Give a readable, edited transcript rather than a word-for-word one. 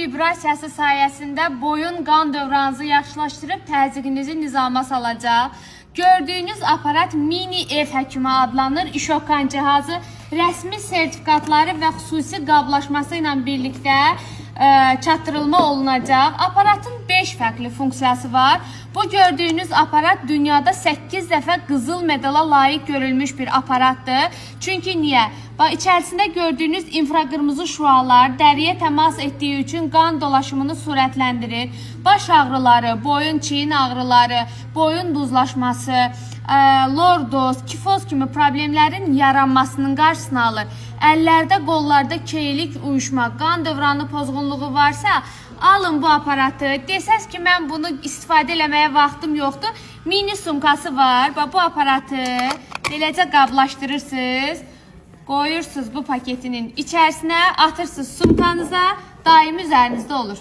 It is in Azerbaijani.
vibrasiyası sayəsində boyun qan dövranınızı yaxşılaşdırıb təzyiqinizi nizama salacaq. Gördüyünüz aparat mini ev həkimi adlanır. İşokan cihazı rəsmi sertifikatları və xüsusi qablaşması ilə birlikdə çatdırılma olunacaq. Aparatın 5 fərqli funksiyası var. Bu gördüyünüz aparat dünyada 8 dəfə qızıl medala layiq görülmüş bir aparatdır. Çünki niyə? İçərisində gördüyünüz infraqırmızı şüalar dəriyə təmas etdiyi üçün qan dolaşımını sürətləndirir. Baş ağrıları, boyun çiyin ağrıları, boyun duzlaşması, lordoz, kifoz kimi problemlərin yaranmasının qarşısını alır. Əllərdə, qollarda keylik, uyuşma, qan dövranı pozğunluğu varsa, alın bu aparatı. Desəz ki, mən bunu istifadə eləməyə vaxtım yoxdur. Mini sumkası var. Bu aparatı beləcə qablaşdırırsınız. Qoyursunuz bu paketinin içərisinə, atırsınız sumkanıza, daimi üzərinizdə olur.